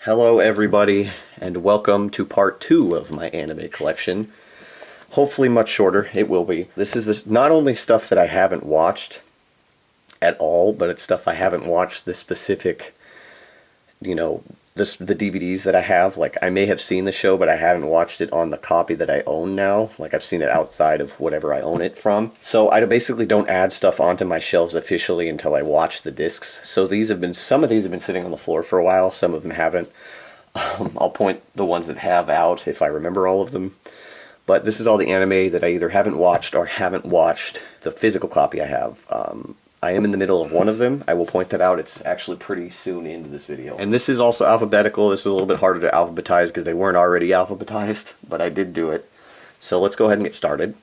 Hello everybody, and welcome to part 2 of my anime collection. Hopefully much shorter, it will be. This is not only stuff that I haven't watched at all, but it's stuff I haven't watched the specific, the DVDs that I have. Like, I may have seen the show, but I haven't watched it on the copy that I own now. Like, I've seen it outside of whatever I own it from. So I basically don't add stuff onto my shelves officially until I watch the discs. So some of these have been sitting on the floor for a while, some of them haven't. I'll point the ones that have out if I remember all of them. But this is all the anime that I either haven't watched or haven't watched the physical copy I have. I am in the middle of one of them. I will point that out. It's actually pretty soon into this video. And this is also alphabetical. This is a little bit harder to alphabetize because they weren't already alphabetized, but I did do it. So let's go ahead and get started.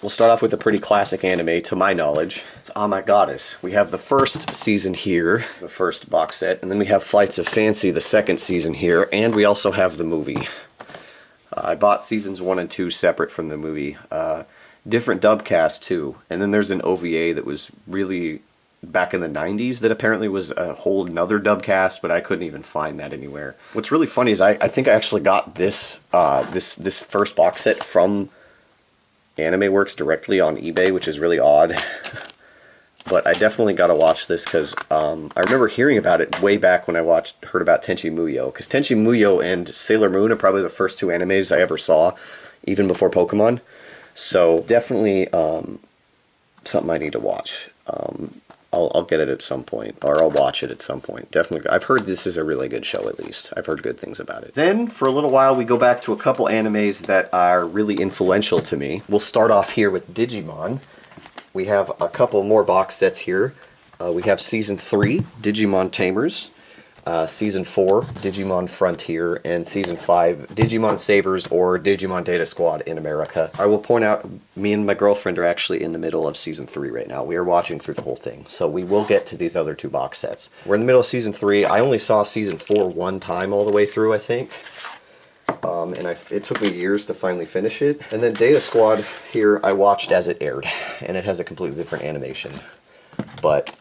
We'll start off with a pretty classic anime, to my knowledge. It's Oh My Goddess. We have the first season here, the first box set, and then we have Flights of Fancy, the second season here, and we also have the movie. I bought seasons 1 and 2 separate from the movie. Different dub cast too, and then there's an OVA that was really back in the 90s that apparently was a whole another dub cast, but I couldn't even find that anywhere. What's really funny is I think I actually got this this first box set from Anime Works directly on eBay, which is really odd. But I definitely got to watch this because I remember hearing about it way back when I heard about Tenchi Muyo, because Tenchi Muyo and Sailor Moon are probably the first 2 animes I ever saw, even before Pokemon. So definitely something I need to watch. I'll get it at some point, or I'll watch it at some point. Definitely, I've heard this is a really good show, at least. I've heard good things about it. Then, for a little while, we go back to a couple animes that are really influential to me. We'll start off here with Digimon. We have a couple more box sets here. We have Season 3, Digimon Tamers. Season 4, Digimon Frontier, and Season 5, Digimon Savers or Digimon Data Squad in America. I will point out, me and my girlfriend are actually in the middle of Season 3 right now. We are watching through the whole thing, so we will get to these other 2 box sets. We're in the middle of Season 3. I only saw Season 4 one time all the way through, I think. It took me years to finally finish it. And then Data Squad here, I watched as it aired, and it has a completely different animation. But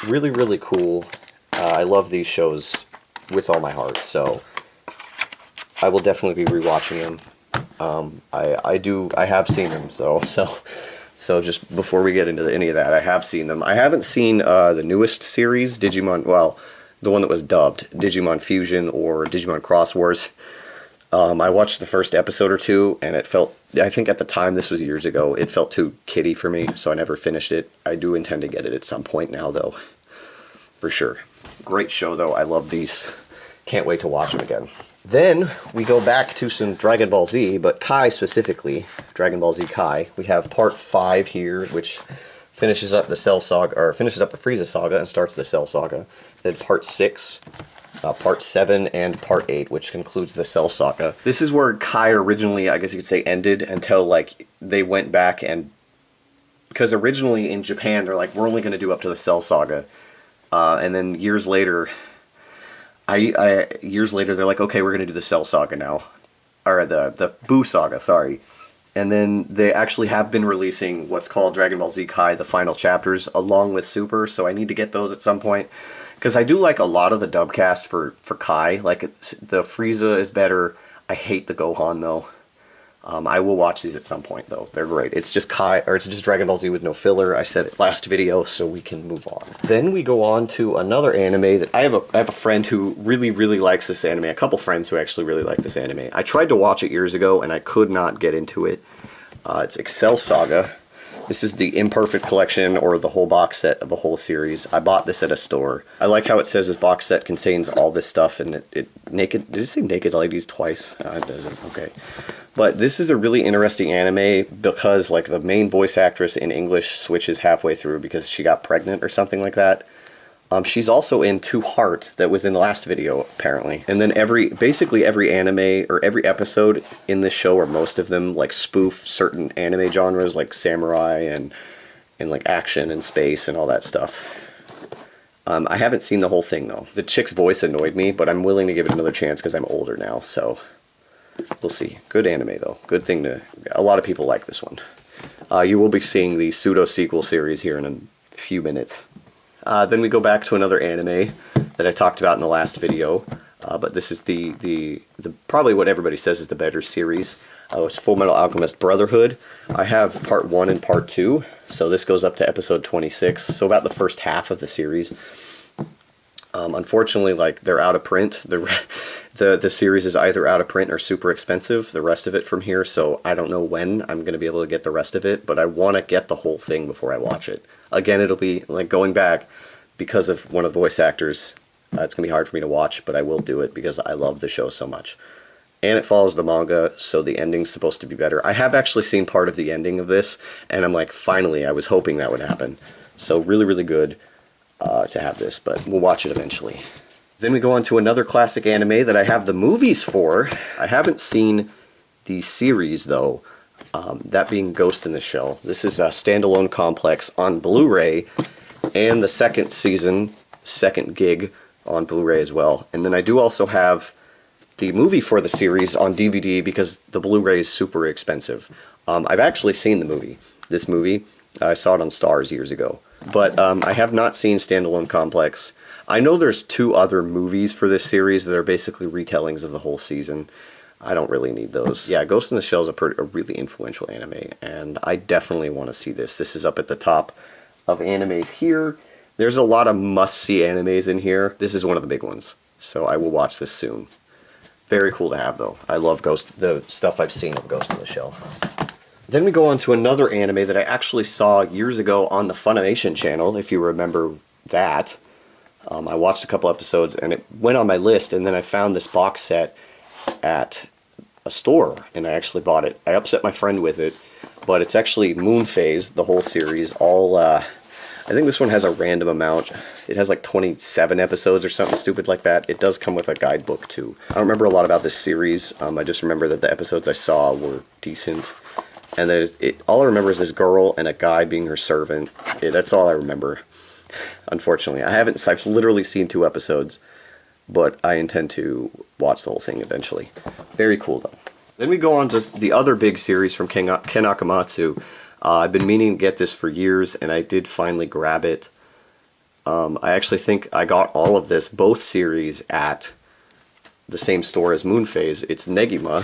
really, really cool. I love these shows with all my heart, so I will definitely be rewatching them. I have seen them, so just before we get into any of that, I have seen them. I haven't seen the newest series, Digimon, well, the one that was dubbed, Digimon Fusion or Digimon Cross Wars. I watched the first episode or 2, and it felt, I think at the time, this was years ago, it felt too kiddie for me, so I never finished it. I do intend to get it at some point now, though, for sure. Great show, though. I love these. Can't wait to watch them again. Then we go back to some Dragon Ball Z, but Kai specifically, Dragon Ball Z Kai. We have Part 5 here, which finishes up the Cell Saga, or finishes up the Frieza Saga and starts the Cell Saga. Then Part 6, Part 7, and Part 8, which concludes the Cell Saga. This is where Kai originally, I guess you could say, ended until, like, they went back and... Because originally in Japan, they're like, we're only going to do up to the Cell Saga. And then years later, they're like, okay, we're going to do the Cell Saga now. Or the Buu Saga, sorry. And then they actually have been releasing what's called Dragon Ball Z Kai, the final chapters, along with Super, so I need to get those at some point. Because I do like a lot of the dub cast for Kai. Like, the Frieza is better. I hate the Gohan, though. I will watch these at some point, though. They're great. It's just it's just Dragon Ball Z with no filler. I said it last video, so we can move on. Then we go on to another anime that I have a friend who really, really likes this anime. A couple friends who actually really like this anime. I tried to watch it years ago, and I could not get into it. It's Excel Saga. This is the Imperfect Collection, or the whole box set of the whole series. I bought this at a store. I like how it says this box set contains all this stuff, and did it say Naked Ladies twice? It doesn't, okay. But this is a really interesting anime because, like, the main voice actress in English switches halfway through because she got pregnant or something like that. She's also in To Heart, that was in the last video, apparently. And then basically every anime, or every episode in this show, or most of them, like, spoof certain anime genres, like samurai and like action and space and all that stuff. I haven't seen the whole thing, though. The chick's voice annoyed me, but I'm willing to give it another chance because I'm older now, so we'll see. Good anime, though. Good thing to... A lot of people like this one. You will be seeing the pseudo-sequel series here in a few minutes. Then we go back to another anime that I talked about in the last video. But this is the probably what everybody says is the better series. It's Full Metal Alchemist Brotherhood. I have part 1 and part 2, so this goes up to episode 26, so about the first half of the series. Unfortunately, like, they're out of print. The series is either out of print or super expensive, the rest of it from here, so I don't know when I'm going to be able to get the rest of it, but I want to get the whole thing before I watch it. Again, it'll be, like, going back, because of one of the voice actors, it's going to be hard for me to watch, but I will do it because I love the show so much. And it follows the manga, so the ending's supposed to be better. I have actually seen part of the ending of this, and I'm like, finally, I was hoping that would happen. So really, really good to have this, but we'll watch it eventually. Then we go on to another classic anime that I have the movies for. I haven't seen the series, though, that being Ghost in the Shell. This is a standalone complex on Blu-ray, and the second season, second gig, on Blu-ray as well. And then I do also have the movie for the series on DVD because the Blu-ray is super expensive. I've actually seen the movie. This movie, I saw it on Stars years ago. But I have not seen Standalone Complex. I know there's 2 other movies for this series that are basically retellings of the whole season. I don't really need those. Yeah, Ghost in the Shell is a really influential anime, and I definitely want to see this. This is up at the top of animes here. There's a lot of must-see animes in here. This is one of the big ones, so I will watch this soon. Very cool to have, though. I love the stuff I've seen of Ghost in the Shell. Then we go on to another anime that I actually saw years ago on the Funimation channel, if you remember that. I watched a couple episodes, and it went on my list, and then I found this box set at a store, and I actually bought it. I upset my friend with it, but it's actually Moon Phase, the whole series, all... I think this one has a random amount. It has like 27 episodes or something stupid like that. It does come with a guidebook too. I don't remember a lot about this series. I just remember that the episodes I saw were decent. And all I remember is this girl and a guy being her servant. That's all I remember. Unfortunately, I've literally seen 2 episodes, but I intend to watch the whole thing eventually. Very cool though. Then we go on to the other big series from Ken Akamatsu. I've been meaning to get this for years, and I did finally grab it. I actually think I got all of this, both series, at the same store as Moon Phase. It's Negi Ma.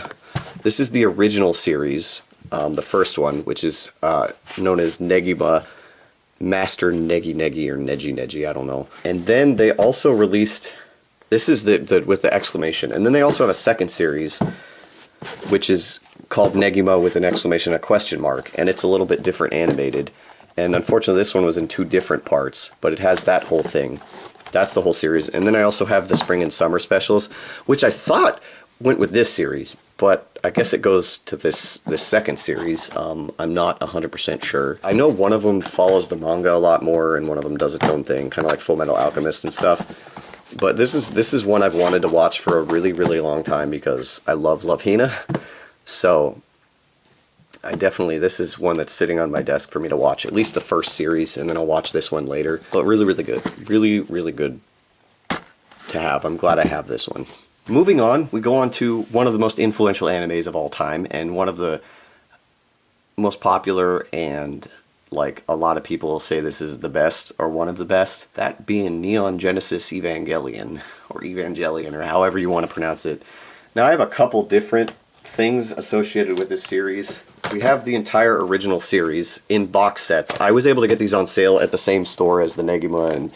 This is the original series, the first one, which is known as Negi Ma Master Negi Negi or Neji Neji, I don't know. And then they also released, this is the with the exclamation, and then they also have a second series, which is called Negi Ma with an exclamation, a question mark, and it's a little bit different animated. And unfortunately this one was in 2 different parts, but it has that whole thing. That's the whole series. And then I also have the spring and summer specials, which I thought went with this series, but I guess it goes to this second series. I'm not 100% sure. I know one of them follows the manga a lot more, and one of them does its own thing, kind of like Full Metal Alchemist and stuff. But this is one I've wanted to watch for a really, really long time because I love Hina. So this is one that's sitting on my desk for me to watch, at least the first series, and then I'll watch this one later. But really, really good. Really, really good to have. I'm glad I have this one. Moving on, we go on to one of the most influential animes of all time, and one of the most popular, and like a lot of people say this is the best, or one of the best, that being Neon Genesis Evangelion, or however you want to pronounce it. Now I have a couple different things associated with this series. We have the entire original series in box sets. I was able to get these on sale at the same store as the Negi Ma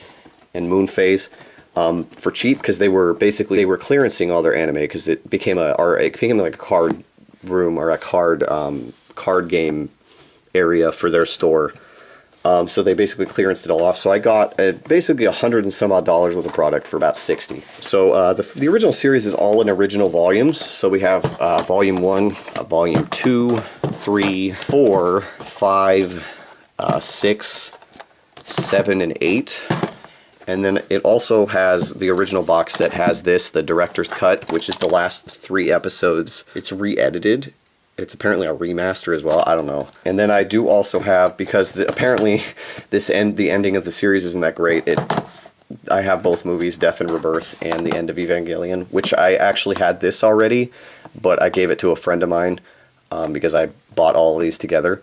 and Moon Phase for cheap, because they were clearancing all their anime, because it became like a card room, or a card game area for their store. So they basically clearanced it all off. So I got basically $100 and some odd worth of product for about $60. So the original series is all in original volumes. So we have Volume 1, Volume 2, 3, 4, 5, 6, 7, and 8. And then it also has the original box set has the director's cut, which is the last 3 episodes. It's re-edited. It's apparently a remaster as well. I don't know. And then I do also have, because apparently the ending of the series isn't that great. I have both movies, Death and Rebirth, and the end of Evangelion, which I actually had this already, but I gave it to a friend of mine because I bought all of these together.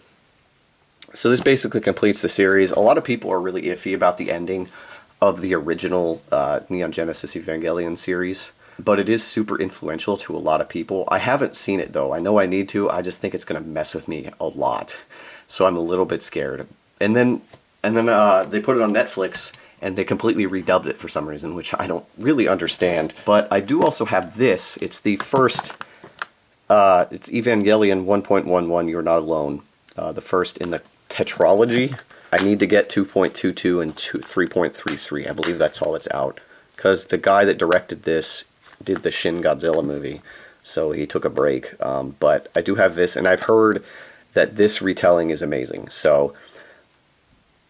So this basically completes the series. A lot of people are really iffy about the ending of the original Neon Genesis Evangelion series. but it is super influential to a lot of people. I haven't seen it though. I know I need to. I just think it's going to mess with me a lot. So I'm a little bit scared. And then they put it on Netflix and they completely redubbed it for some reason, which I don't really understand. But I do also have this. It's the first, it's Evangelion 1.11, You're Not Alone. The first in the tetralogy. I need to get 2.22 and 3.33. I believe that's all that's out. Because the guy that directed this did the Shin Godzilla movie, so he took a break. But I do have this, and I've heard that this retelling is amazing. So,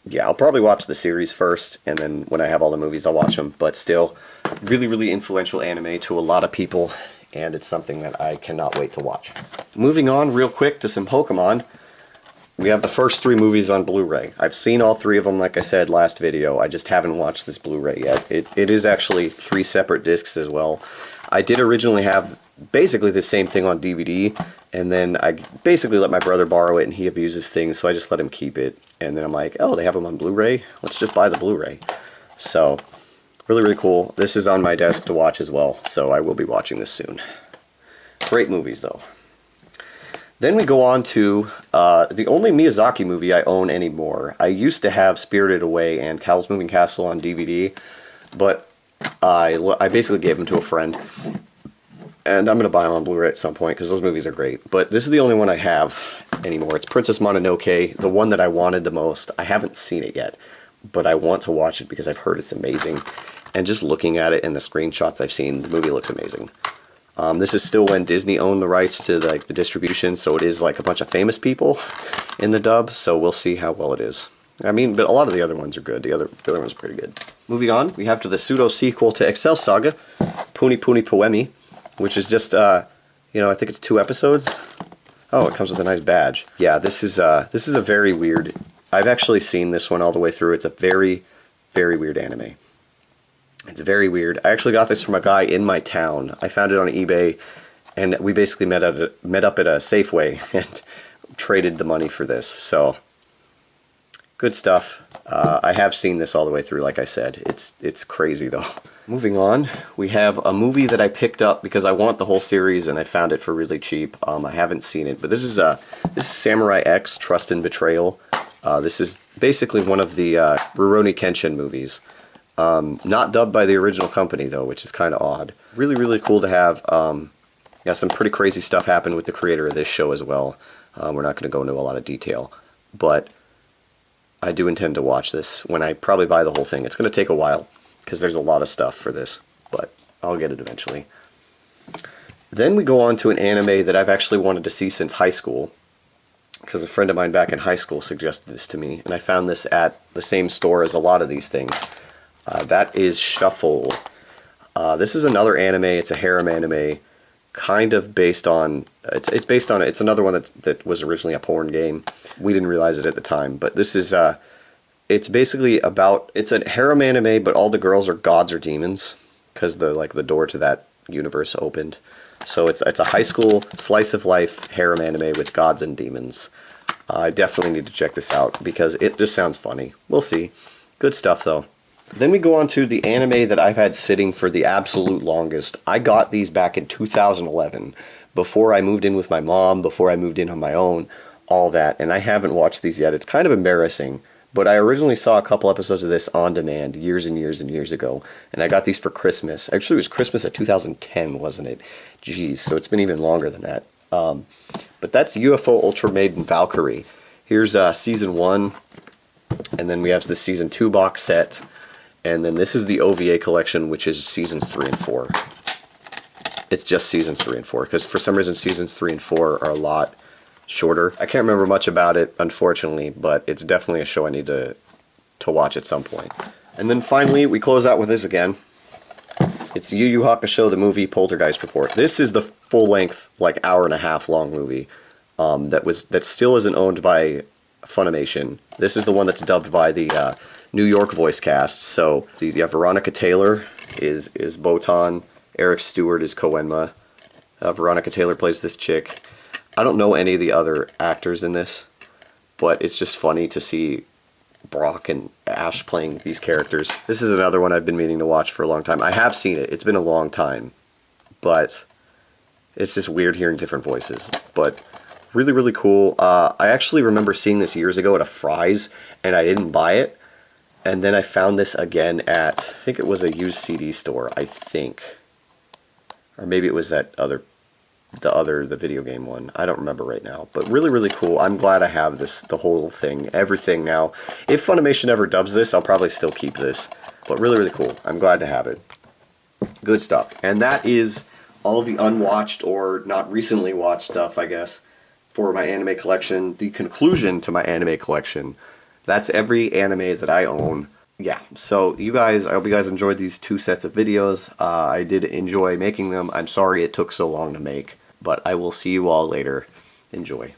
yeah, I'll probably watch the series first, and then when I have all the movies, I'll watch them. But still, really, really influential anime to a lot of people, and it's something that I cannot wait to watch. Moving on real quick to some Pokemon. We have the first 3 movies on Blu-ray. I've seen all 3 of them, like I said last video. I just haven't watched this Blu-ray yet. It is actually 3 separate discs as well. I did originally have basically the same thing on DVD, and then I basically let my brother borrow it, and he abuses things, so I just let him keep it. And then I'm like, oh, they have them on Blu-ray? Let's just buy the Blu-ray. So, really, really cool. This is on my desk to watch as well, so I will be watching this soon. Great movies, though. Then we go on to the only Miyazaki movie I own anymore. I used to have Spirited Away and Howl's Moving Castle on DVD, but I basically gave them to a friend. And I'm going to buy them on Blu-ray at some point, because those movies are great. But this is the only one I have anymore. It's Princess Mononoke, the one that I wanted the most. I haven't seen it yet, but I want to watch it because I've heard it's amazing. And just looking at it and the screenshots I've seen, the movie looks amazing. This is still when Disney owned the rights to the distribution, so it is like a bunch of famous people in the dub, so we'll see how well it is. I mean, but a lot of the other ones are good. The other ones are pretty good. Moving on, we have to the pseudo-sequel to Excel Saga, Puni Puni Poemi, which is just, I think it's 2 episodes. Oh, it comes with a nice badge. Yeah, this is a very weird... I've actually seen this one all the way through. It's a very, very weird anime. It's very weird. I actually got this from a guy in my town. I found it on eBay, and we basically met up at a Safeway and traded the money for this. So, good stuff. I have seen this all the way through, like I said. It's crazy, though. Moving on, we have a movie that I picked up because I want the whole series, and I found it for really cheap. I haven't seen it, but this is Samurai X, Trust and Betrayal. This is basically one of the Rurouni Kenshin movies. Not dubbed by the original company, though, which is kind of odd. Really, really cool to have. Yeah, some pretty crazy stuff happened with the creator of this show as well. We're not going to go into a lot of detail, but I do intend to watch this when I probably buy the whole thing. It's going to take a while, because there's a lot of stuff for this, but I'll get it eventually. Then we go on to an anime that I've actually wanted to see since high school, because a friend of mine back in high school suggested this to me, and I found this at the same store as a lot of these things. That is Shuffle. This is another anime. It's a harem anime, kind of based on... It's based on... It's another one that was originally a porn game. We didn't realize it at the time, but this is... It's basically about... It's a harem anime, but all the girls are gods or demons, because the door to that universe opened. So it's a high school slice of life harem anime with gods and demons. I definitely need to check this out, because it just sounds funny. We'll see. Good stuff, though. Then we go on to the anime that I've had sitting for the absolute longest. I got these back in 2011, before I moved in with my mom, before I moved in on my own, all that, and I haven't watched these yet. It's kind of embarrassing, but I originally saw a couple episodes of this on demand years and years and years ago, and I got these for Christmas. Actually, it was Christmas of 2010, wasn't it? Jeez, so it's been even longer than that. But that's UFO Ultra Maiden Valkyrie. Here's Season 1, and then we have the Season 2 box set. And then this is the OVA collection, which is Seasons 3 and 4. It's just Seasons 3 and 4, because for some reason Seasons 3 and 4 are a lot shorter. I can't remember much about it, unfortunately, but it's definitely a show I need to watch at some point. And then finally, we close out with this again. It's Yu Yu Hakusho, the movie Poltergeist Report. This is the full-length, hour-and-a-half long movie that still isn't owned by Funimation. This is the one that's dubbed by the... New York voice cast. So you have Veronica Taylor is Botan, Eric Stewart is Koenma. Veronica Taylor plays this chick. I don't know any of the other actors in this, but it's just funny to see Brock and Ash playing these characters. This is another one I've been meaning to watch for a long time. I have seen it. It's been a long time, but it's just weird hearing different voices. But really, really cool. I actually remember seeing this years ago at a Fry's, and I didn't buy it. And then I found this again at, I think it was a used CD store, I think. Or maybe it was that the video game one. I don't remember right now. But really, really cool. I'm glad I have this, the whole thing, everything now. If Funimation ever dubs this, I'll probably still keep this. But really, really cool. I'm glad to have it. Good stuff. And that is all of the unwatched or not recently watched stuff, I guess, for my anime collection. The conclusion to my anime collection. That's every anime that I own. Yeah, so you guys, I hope you guys enjoyed these 2 sets of videos. I did enjoy making them. I'm sorry it took so long to make, but I will see you all later. Enjoy.